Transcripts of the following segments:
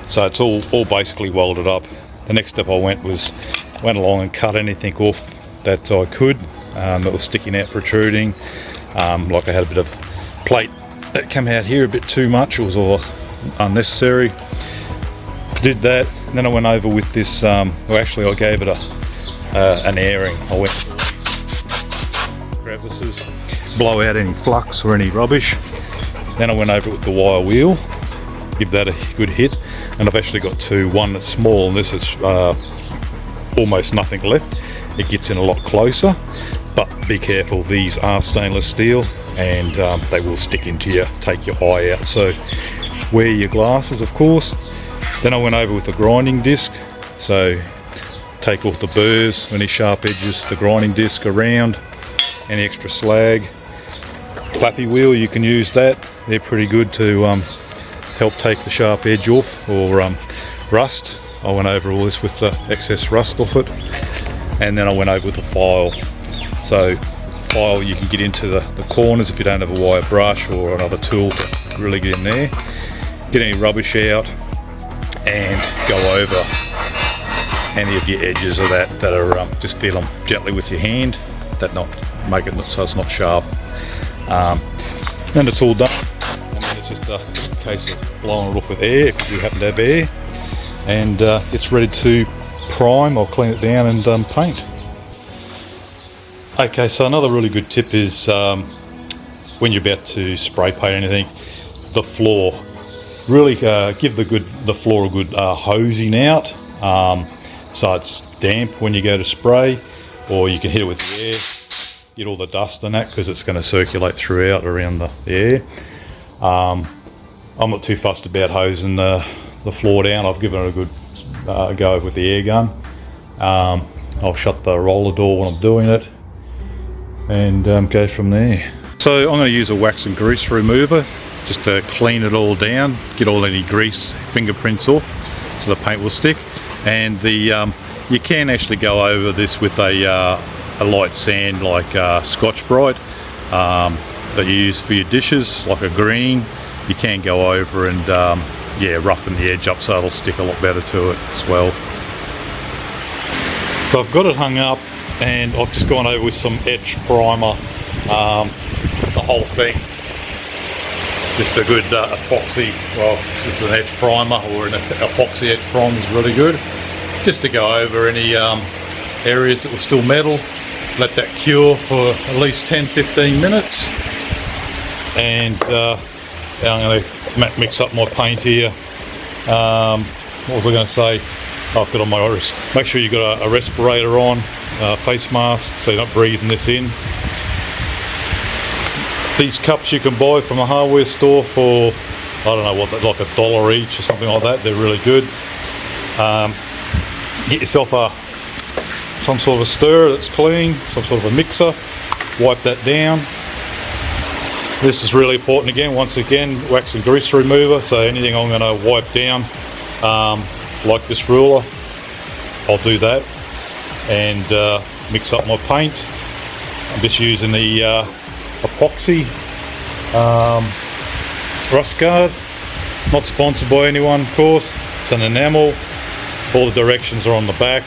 So it's all basically welded up. The next step I went along and cut anything off that I could that was sticking out, protruding. Like I had a bit of plate that came out here a bit too much. It was all unnecessary. Did that, and then I went over with this, well actually I gave it an airing. I went through crevices, blow out any flux or any rubbish. Then I went over it with the wire wheel, give that a good hit, and I've actually got two, one that's small and this is almost nothing left. It gets in a lot closer, but be careful, these are stainless steel and they will stick into you, take your eye out, so wear your glasses of course. Then I went over with the grinding disc, so take off the burrs, any sharp edges, the grinding disc around, any extra slag. Flappy wheel, you can use that, they're pretty good to help take the sharp edge off, or rust. I went over all this with the excess rust off it, and then I went over with the file. So file, you can get into the corners if you don't have a wire brush or another tool to really get in there, get any rubbish out, and go over any of your edges of that are just feel them gently with your hand, that not make it so it's not sharp. Then it's all done, and then it's just a case of blowing it off with air if you happen to have air, and it's ready to prime or clean it down and paint. Okay, so another really good tip is when you're about to spray paint anything, the floor. Really give the floor a good hosing out, so it's damp when you go to spray, or you can hit it with the air, get all the dust in that because it's going to circulate throughout around the air. I'm not too fussed about hosing the floor down. I've given it a good go with the air gun. I'll shut the roller door when I'm doing it and go from there. So I'm going to use a wax and grease remover just to clean it all down, get all any grease fingerprints off so the paint will stick. And the you can actually go over this with a light sand like Scotch-Brite that you use for your dishes, like a green. You can go over and yeah, roughen the edge up so it'll stick a lot better to it as well. So I've got it hung up and I've just gone over with some etch primer, the whole thing. Just a good epoxy, well this is an etch primer, or an epoxy etch primer is really good. Just to go over any areas that were still metal, let that cure for at least 10-15 minutes. And I'm going to mix up my paint here. What was I going to say? Oh, I've got on my wrist. Make sure you've got a respirator on, face mask, so you're not breathing this in. These cups you can buy from a hardware store for, I don't know what, like $1 each or something like that. They're really good. Get yourself some sort of a stirrer that's clean, some sort of a mixer. Wipe that down. This is really important again, once again, wax and grease remover. So anything I'm going to wipe down, like this ruler, I'll do that and mix up my paint. I'm just using the epoxy rust guard, not sponsored by anyone of course. It's an enamel, all the directions are on the back.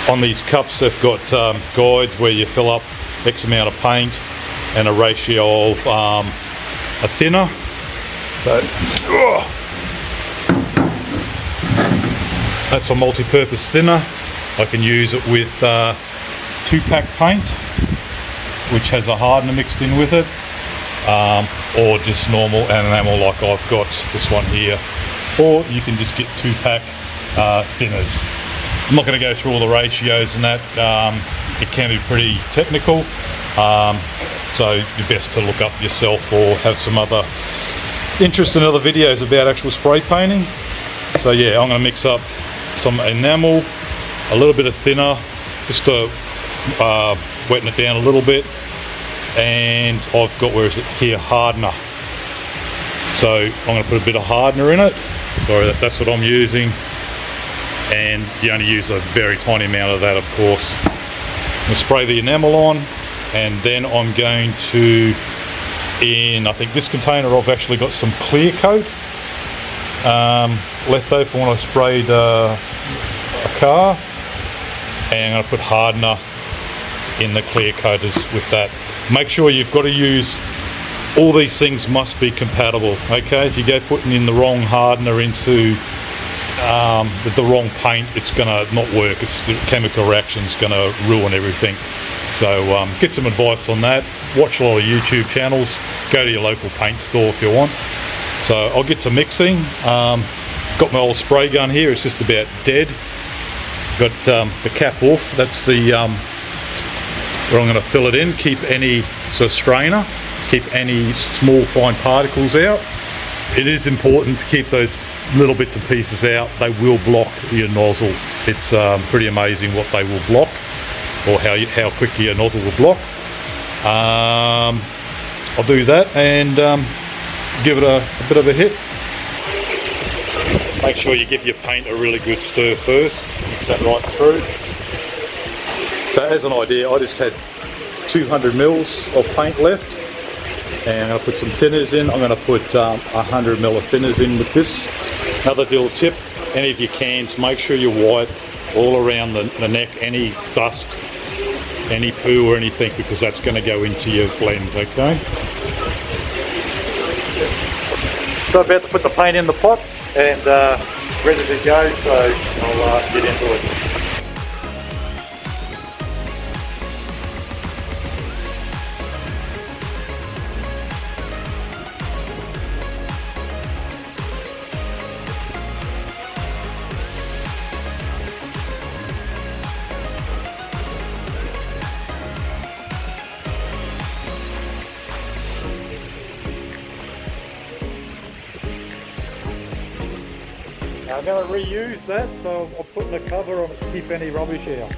On these cups they've got guides where you fill up X amount of paint and a ratio of a thinner. So that's a multi-purpose thinner. I can use it with 2-pack paint, which has a hardener mixed in with it, or just normal enamel like I've got this one here, or you can just get 2-pack thinners. I'm not going to go through all the ratios and that, it can be pretty technical, so you're best to look up yourself or have some other interest in other videos about actual spray painting. So yeah, I'm going to mix up some enamel, a little bit of thinner, just to wetten it down a little bit, and I've got, where is it here, hardener. So I'm going to put a bit of hardener in it. Sorry, that's what I'm using, and you only use a very tiny amount of that of course. I'm going to spray the enamel on, and then I'm going to, in I think this container I've actually got some clear coat, left over from when I sprayed a car, and I'm going to put hardener in the clear coaters with that. Make sure you've got to use, all these things must be compatible, okay? If you go putting in the wrong hardener into the wrong paint, it's going to not work. The chemical reaction's going to ruin everything. So get some advice on that. Watch a lot of YouTube channels. Go to your local paint store if you want. So I'll get to mixing. Got my old spray gun here. It's just about dead. Got the cap off. That's the where I'm going to fill it in. Keep any sort of strainer. Keep any small fine particles out. It is important to keep those little bits and pieces out. They will block your nozzle. It's pretty amazing what they will block, or how quickly your nozzle will block. I'll do that and give it a bit of a hit. Make sure you give your paint a really good stir first. Mix that right through. So as an idea, I just had 200 mils of paint left, and I'm going to put some thinners in. I'm going to put 100 mil of thinners in with this. Another little tip, any of your cans, make sure you wipe all around the neck, any dust, any poo or anything, because that's going to go into your blend, okay? So I'm about to put the paint in the pot and ready to go, so I'll get into it. I'm going to reuse that, so I'll put in a cover on it to keep any rubbish out.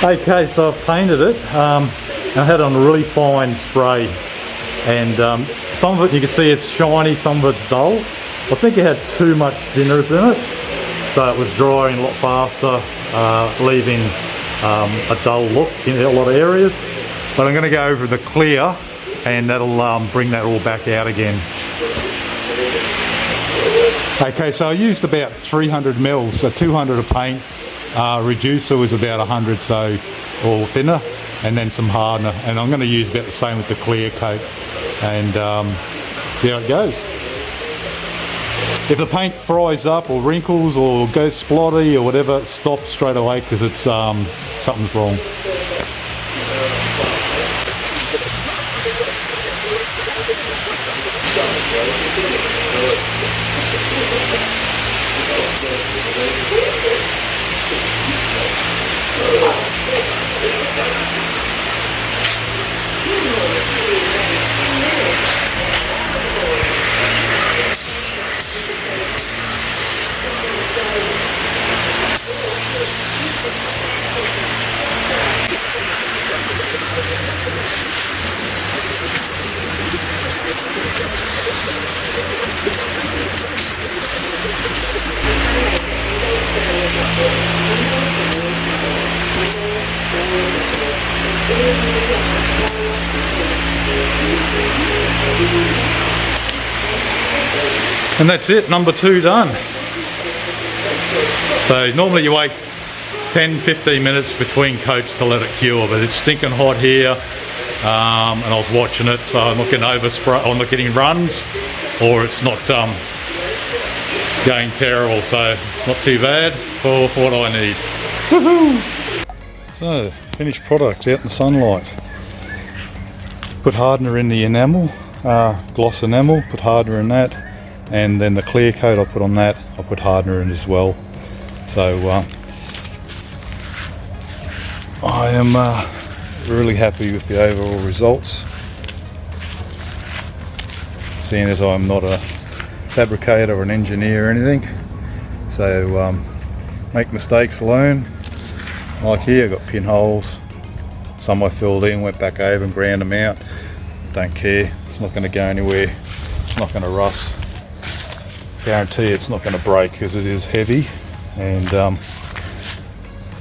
Okay, so I've painted it. I had it on a really fine spray, and some of it you can see it's shiny, some of it's dull. I think it had too much thinners in it, so it was drying a lot faster, leaving a dull look in a lot of areas. But I'm going to go over the clear, and that'll bring that all back out again. Okay, so I used about 300 mils, so 200 of paint. Reducer was about 100, so all thinner, and then some hardener. And I'm going to use about the same with the clear coat, and see how it goes. If the paint fries up or wrinkles or goes splotty or whatever, stop straight away, because it's something's wrong. And that's it, number 2 done. So normally you wait 10-15 minutes between coats to let it cure, but it's stinking hot here, and I was watching it, so I'm not getting overspray, I'm not getting runs, or it's not going terrible, so it's not too bad for what I need. Woohoo! So, finished product out in the sunlight. Put hardener in the enamel, gloss enamel, put hardener in that, and then the clear coat I put on that, I put hardener in as well. So I am really happy with the overall results, seeing as I'm not a fabricator or an engineer or anything, so make mistakes, learn. Like here, I've got pinholes, some I filled in, went back over and ground them out. Don't care, it's not going to go anywhere, it's not going to rust. Guarantee it's not going to break because it is heavy, and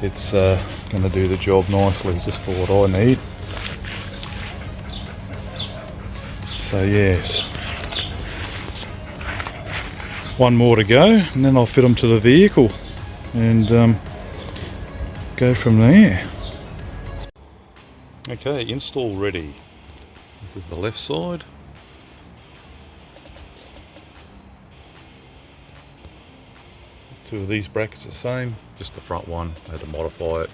it's going to do the job nicely just for what I need. So yes, one more to go, and then I'll fit them to the vehicle and go from there. Okay, install ready. This is the left side. Two of these brackets are the same, just the front one I had to modify it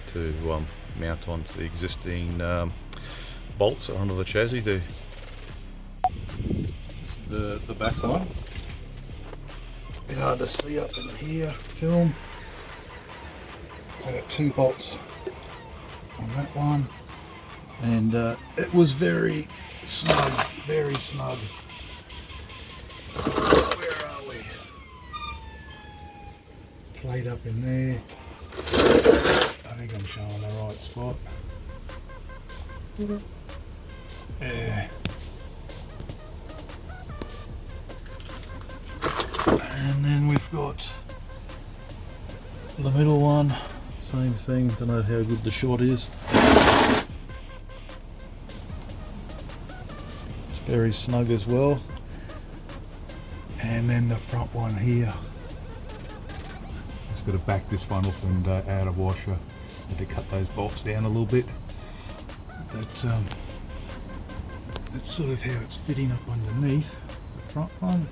to mount onto the existing bolts that are under the chassis there. The back one, a bit hard to see up in here, film. I got 2 bolts on that one, and it was very snug, very snug. Where are we? Plate up in there. I think I'm showing the right spot. Yeah. And then we've got the middle one, same thing, don't know how good the shot is. It's very snug as well. And then the front one here. Just got to back this one off and add a washer. Had to cut those bolts down a little bit. That's sort of how it's fitting up underneath the front one.